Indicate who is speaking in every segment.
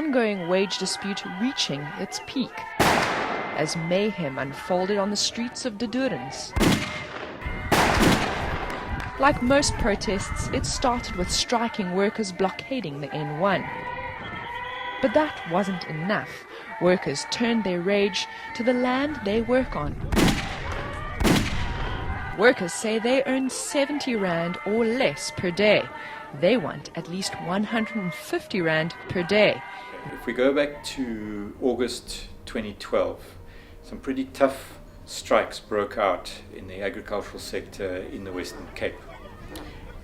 Speaker 1: ongoing wage dispute reaching its peak as mayhem unfolded on the streets of Dedurens. Like most protests, it started with striking workers blockading the N1. But that wasn't enough. Workers turned their rage to the land they work on. Workers say they earn 70 rand or less per day. They want at least 150 rand per day.
Speaker 2: If we go back to August 2012, some pretty tough strikes broke out in the agricultural sector in the Western Cape.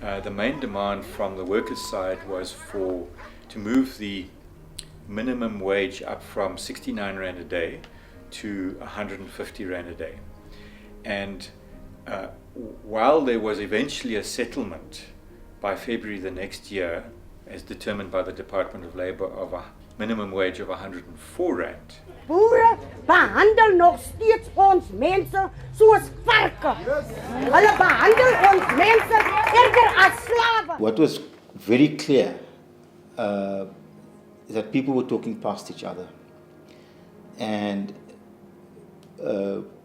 Speaker 2: The main demand from the workers' side was to move the minimum wage up from 69 rand a day to 150 rand a day. And while there was eventually a settlement by February the next year, as determined by the Department of Labour, of a minimum wage of 104 rand.
Speaker 3: Boere behandel nog steeds ons mense soos varke. Hulle behandel ons mense eerder as slawe.
Speaker 4: What was very clear is that people were talking past each other. And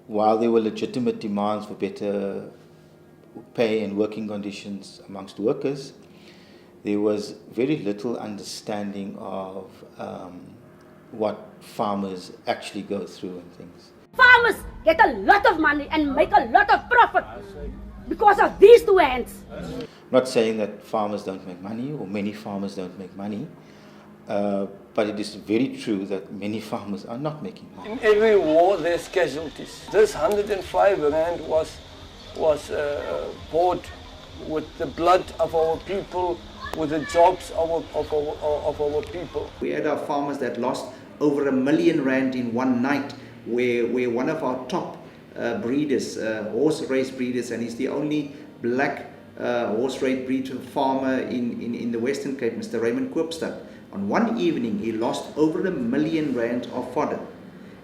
Speaker 4: while there were legitimate demands for better pay and working conditions amongst workers, there was very little understanding of what farmers actually go through and things.
Speaker 3: Farmers get a lot of money and make a lot of profit because of these two hands.
Speaker 4: I'm not saying that farmers don't make money or many farmers don't make money, but it is very true that many farmers are not making money.
Speaker 5: In every war there's casualties. This 105 rand was bought with the blood of our people, with the jobs of our people.
Speaker 6: We had our farmers that lost over R1 million in one night, where one of our top breeders, horse race breeders, and he's the only black horse race breed farmer in the Western Cape, Mr. Raymond Koopstad. On one evening, he lost over R1 million of fodder.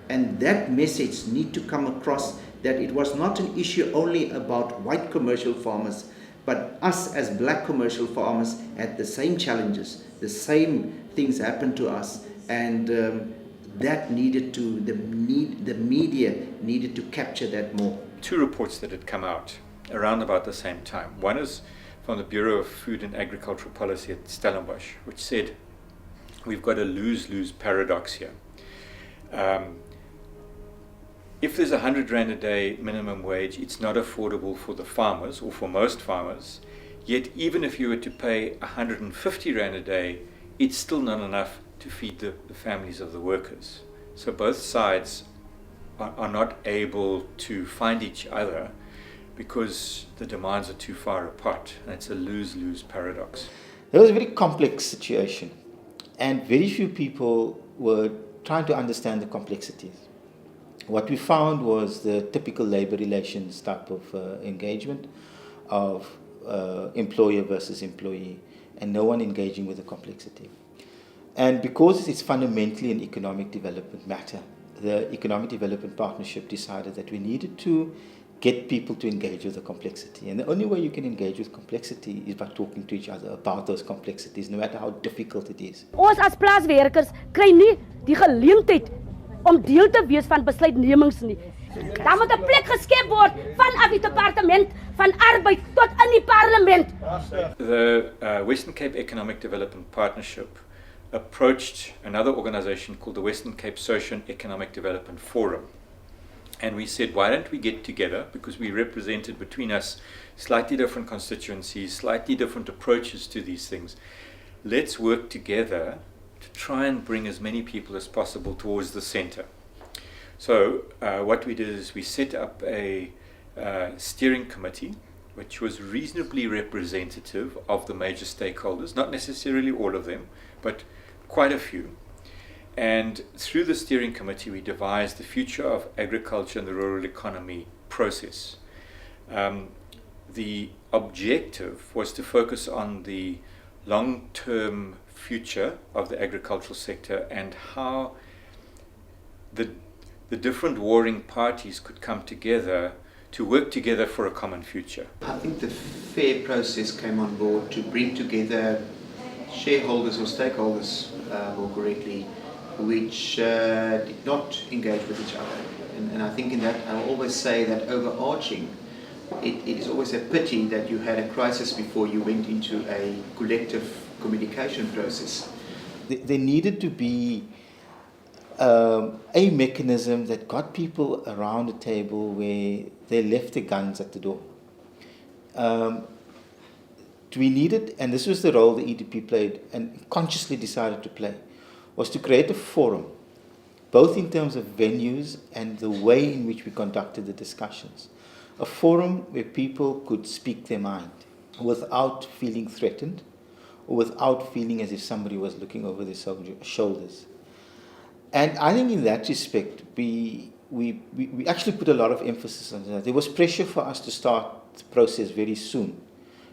Speaker 6: And that message need to come across, that it was not an issue only about white commercial farmers, but us as black commercial farmers had the same challenges, the same things happened to us, and that needed to, the media needed to capture that more.
Speaker 2: Two reports that had come out around about the same time. One is from the Bureau of Food and Agricultural Policy at Stellenbosch, which said, we've got a lose-lose paradox here. If there's 100 rand a day minimum wage, it's not affordable for the farmers, or for most farmers. Yet even if you were to pay 150 rand a day, it's still not enough to feed the families of the workers. So both sides are not able to find each other because the demands are too far apart. And it's a lose-lose paradox.
Speaker 4: It was a very complex situation, and very few people were trying to understand the complexities. What we found was the typical labor relations type of engagement of employer versus employee, and no one engaging with the complexity. And because it's fundamentally an economic development matter, the Economic Development Partnership decided that we needed to get people to engage with the complexity. And the only way you can engage with complexity is by talking to each other about those complexities, no matter how difficult it is.
Speaker 3: Ons as plaaswerkers kry nie die geleentheid om deel te wees van besluitnemings nie. Daar moet 'n plek geskep word vanaf die departement van arbeid tot in die parlement.
Speaker 2: The Western Cape Economic Development Partnership approached another organization called the Western Cape Social and Economic Development Forum. And we said, why don't we get together, because we represented between us slightly different constituencies, slightly different approaches to these things. Let's work together to try and bring as many people as possible towards the center. So what we did is we set up a steering committee, which was reasonably representative of the major stakeholders, not necessarily all of them, but quite a few. And through the steering committee, we devised the future of agriculture and the rural economy process. The objective was to focus on the long-term future of the agricultural sector and how the different warring parties could come together to work together for a common future.
Speaker 7: I think the FAIR process came on board to bring together
Speaker 6: shareholders or stakeholders, more correctly, which did not engage with each other. And I think in that, I will always say that overarching, it is always a pity that you had a crisis before you went into a collective communication process.
Speaker 4: There needed to be a mechanism that got people around the table where they left their guns at the door. We needed, and this was the role the EDP played and consciously decided to play, was to create a forum, both in terms of venues and the way in which we conducted the discussions. A forum where people could speak their mind without feeling threatened or without feeling as if somebody was looking over their shoulders. And I think in that respect, we actually put a lot of emphasis on that. There was pressure for us to start the process very soon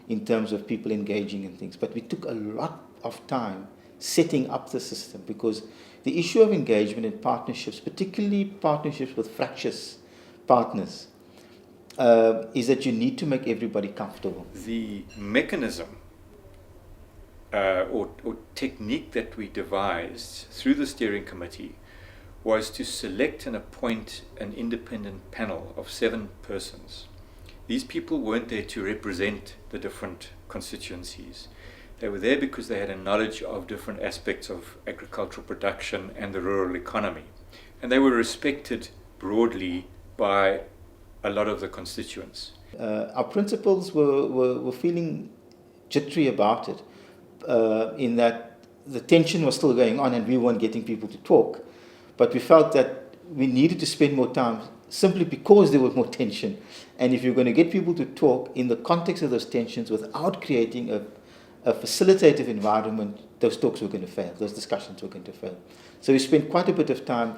Speaker 4: in terms of people engaging in things, but we took a lot of time setting up the system, because the issue of engagement in partnerships, particularly partnerships with fractious partners, is that you need to make everybody comfortable.
Speaker 2: The mechanism or technique that we devised through the steering committee was to select and appoint an independent panel of 7 persons. These people weren't there to represent the different constituencies. They were there because they had a knowledge of different aspects of agricultural production and the rural economy. And they were respected broadly by a lot of the constituents.
Speaker 4: Our principals were feeling jittery about it, in that the tension was still going on and we weren't getting people to talk. But we felt that we needed to spend more time simply because there was more tension. And if you're going to get people to talk in the context of those tensions without creating a facilitative environment, those talks were going to fail, those discussions were going to fail. So we spent quite a bit of time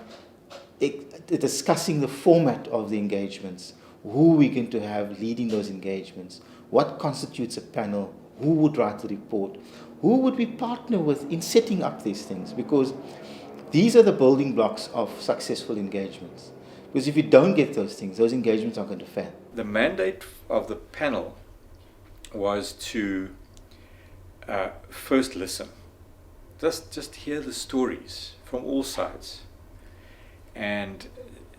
Speaker 4: discussing the format of the engagements, who we're going to have leading those engagements, what constitutes a panel, who would write the report, who would we partner with in setting up these things, because these are the building blocks of successful engagements. Because if you don't get those things, those engagements are going to fail.
Speaker 2: The mandate of the panel was to first listen, just hear the stories from all sides, and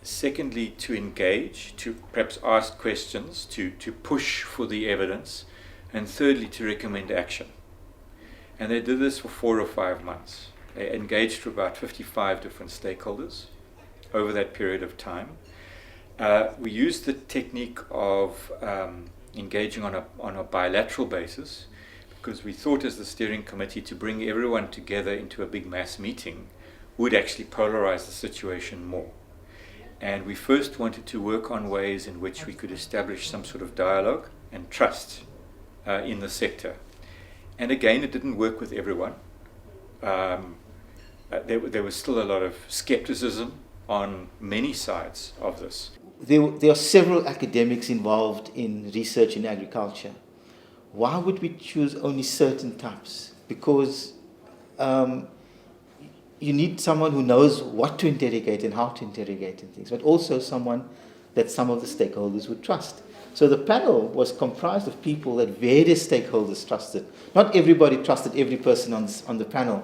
Speaker 2: secondly to engage, to perhaps ask questions, to push for the evidence, and thirdly to recommend action. And they did this for 4 or 5 months. They engaged with about 55 different stakeholders over that period of time. We used the technique of engaging on a bilateral basis, because we thought as the steering committee to bring everyone together into a big mass meeting would actually polarize the situation more. And we first wanted to work on ways in which we could establish some sort of dialogue and trust in the sector. And again, it didn't work with everyone. There was still a lot of skepticism on many sides of this.
Speaker 4: There are several academics involved in research in agriculture. Why would we choose only certain types? Because you need someone who knows what to interrogate and how to interrogate and things, but also someone that some of the stakeholders would trust. So the panel was comprised of people that various stakeholders trusted. Not everybody trusted every person on the panel.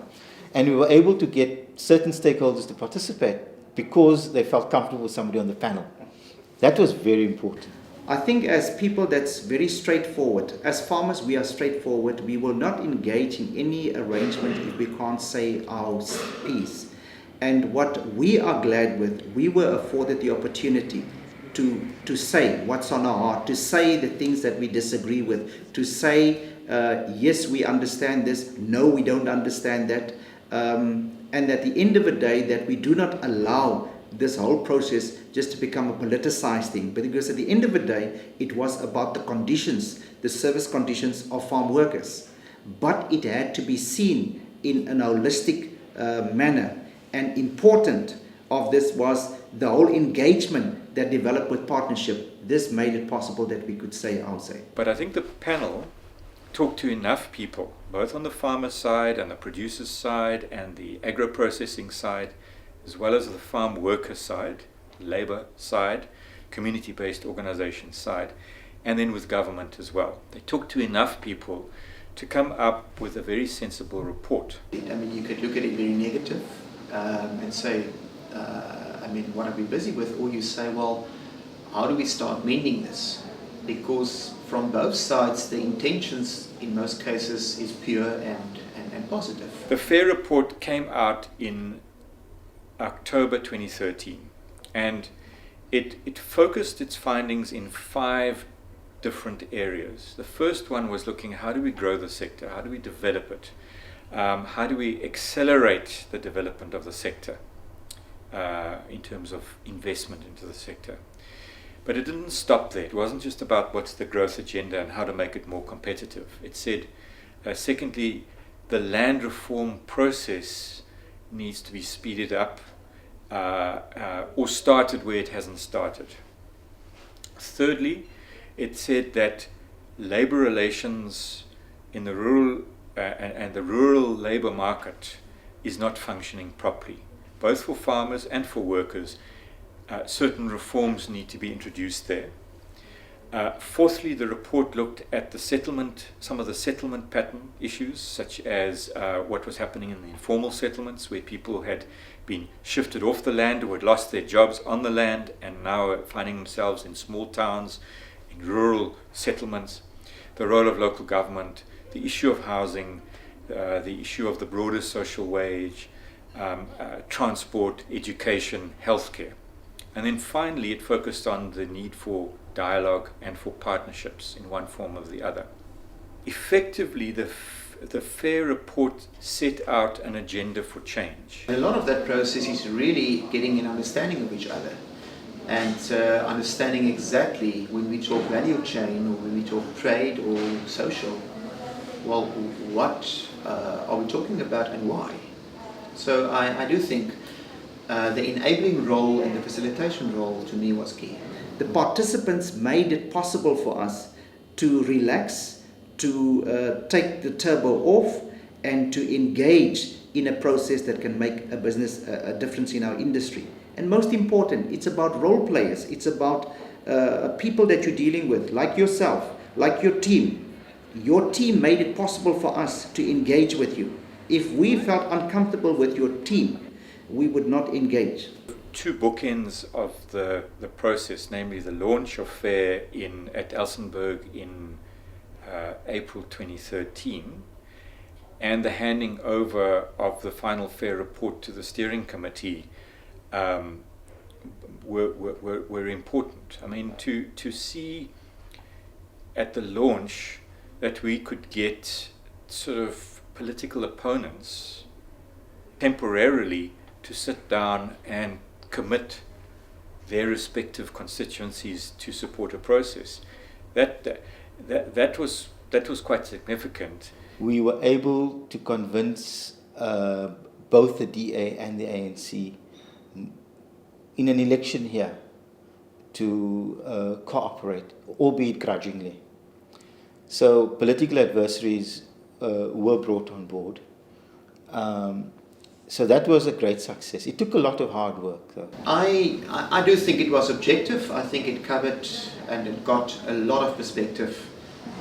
Speaker 4: And we were able to get certain stakeholders to participate because they felt comfortable with somebody on the panel. That was very important.
Speaker 6: I think as people, that's very straightforward. As farmers, we are straightforward. We will not engage in any arrangement if we can't say our piece. And what we are glad with, we were afforded the opportunity to say what's on our heart, to say the things that we disagree with, to say, yes, we understand this, no, we don't understand that. And at the end of the day, that we do not allow this whole process just to become a politicized thing. But because at the end of the day, it was about the conditions, the service conditions of farm workers. But it had to be seen in an holistic manner. And important of this was the whole engagement that developed with partnership. This made it possible that we could say our say.
Speaker 2: But I think the panel talked to enough people, both on the farmer side and the producer side and the agro-processing side, as well as the farm worker side, labor side, community-based organization side, and then with government as well. They talked to enough people to come up with a very sensible report.
Speaker 6: I mean, you could look at it very negative and say, what are we busy with? Or you say, well, how do we start mending this? Because from both sides, the intentions in most cases is pure and positive.
Speaker 2: The FAIR report came out in October 2013, and it focused its findings in 5 different areas. The first one was looking, how do we grow the sector? How do we develop it? How do we accelerate the development of the sector in terms of investment into the sector? But it didn't stop there. It wasn't just about what's the growth agenda and how to make it more competitive. It said, secondly, the land reform process needs to be speeded up or started where it hasn't started. Thirdly, it said that labor relations in the rural and the rural labor market is not functioning properly, both for farmers and for workers. Certain reforms need to be introduced there. Fourthly, the report looked at some of the settlement pattern issues, such as what was happening in the informal settlements, where people had been shifted off the land or had lost their jobs on the land and now are finding themselves in small towns, in rural settlements. The role of local government, the issue of housing, the issue of the broader social wage, transport, education, healthcare. And then finally, it focused on the need for dialogue and for partnerships in one form or the other. Effectively, the FAIR report set out an agenda for change.
Speaker 6: A lot of that process is really getting an understanding of each other and understanding exactly when we talk value chain or when we talk trade or social, well, what are we talking about and why? So I do think the enabling role and the facilitation role to me was key. The participants made it possible for us to relax, to take the turbo off and to engage in a process that can make a difference in our industry. And most important, it's about role players. It's about people that you're dealing with, like yourself, like your team. Your team made it possible for us to engage with you. If we felt uncomfortable with your team, we would not engage.
Speaker 2: 2 bookends of the process, namely the launch of FAIR at Elsenburg in April 2013 and the handing over of the final FAIR report to the steering committee were important. I mean, to see at the launch that we could get sort of political opponents temporarily to sit down and commit their respective constituencies to support a process. That was quite significant.
Speaker 4: We were able to convince both the DA and the ANC in an election here to cooperate, albeit grudgingly. So political adversaries were brought on board. So that was a great success. It took a lot of hard work, though.
Speaker 6: I do think it was objective. I think it covered and it got a lot of perspective.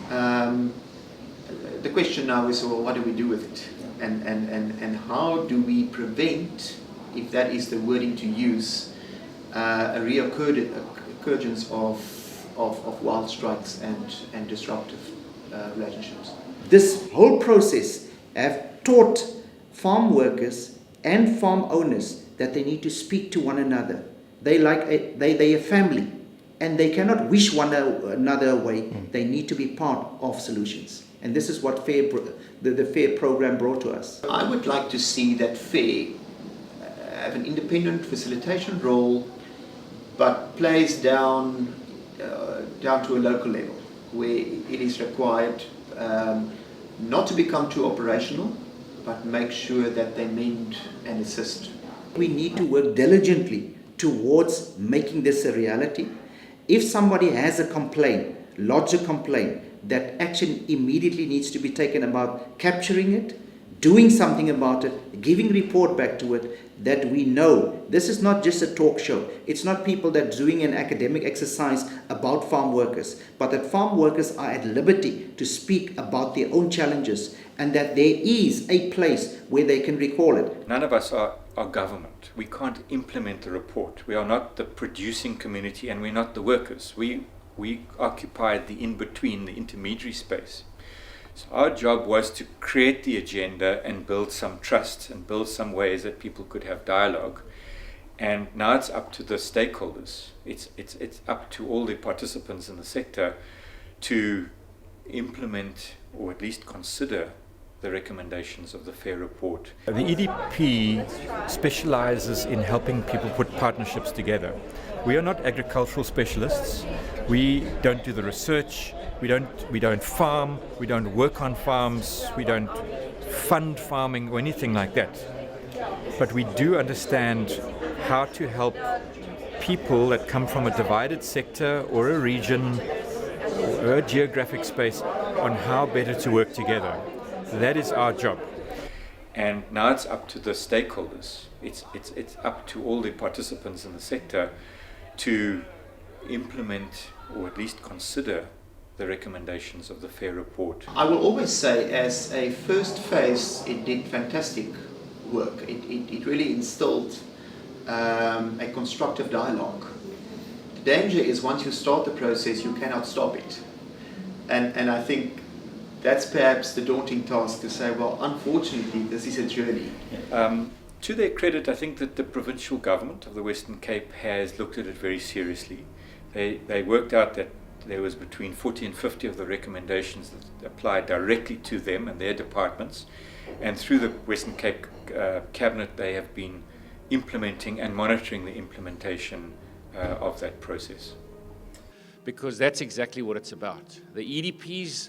Speaker 6: The question now is, well, what do we do with it? And how do we prevent, if that is the wording to use, a reoccurrence of wild strikes and disruptive relationships? This whole process have taught farm workers and farm owners that they need to speak to one another. They are family, and they cannot wish one another away. They need to be part of solutions, and this is what the FAIR program brought to us. I would like to see that FAIR have an independent facilitation role, but plays down to a local level where it is required not to become too operational, but make sure that they mend and assist. We need to work diligently towards making this a reality. If somebody has a complaint, lodge a complaint, that action immediately needs to be taken about capturing it, doing something about it, giving report back to it, that we know this is not just a talk show. It's not people that doing an academic exercise about farm workers, but that farm workers are at liberty to speak about their own challenges, and that there is a place where they can recall it.
Speaker 2: None of us are government. We can't implement the report. We are not the producing community, and we're not the workers. We occupy the in-between, the intermediary space. So our job was to create the agenda and build some trust and build some ways that people could have dialogue. And now it's up to the stakeholders. It's up to all the participants in the sector to implement or at least consider the recommendations of the FAIR report.
Speaker 7: The EDP specializes in helping people put partnerships together. We are not agricultural specialists. We don't do the research. We don't farm. We don't work on farms. We don't fund farming or anything like that. But we do understand how to help people that come from a divided sector or a region or a geographic space on how better to work together. That is our job.
Speaker 2: And now it's up to the stakeholders. It's up to all the participants in the sector to implement or at least consider the recommendations of the FAIR report.
Speaker 4: I will always say, as a first phase, it did fantastic work. It really instilled a constructive dialogue. The danger is once you start the process, you cannot stop it. And I think that's perhaps the daunting task, to say, well, unfortunately, this is a journey.
Speaker 2: To their credit, I think that the provincial government of the Western Cape has looked at it very seriously. They worked out that there was between 40 and 50 of the recommendations that applied directly to them and their departments. And through the Western Cape Cabinet, they have been implementing and monitoring the implementation of that process.
Speaker 8: Because that's exactly what it's about. The EDPs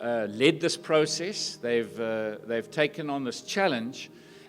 Speaker 8: led this process. They've taken on this challenge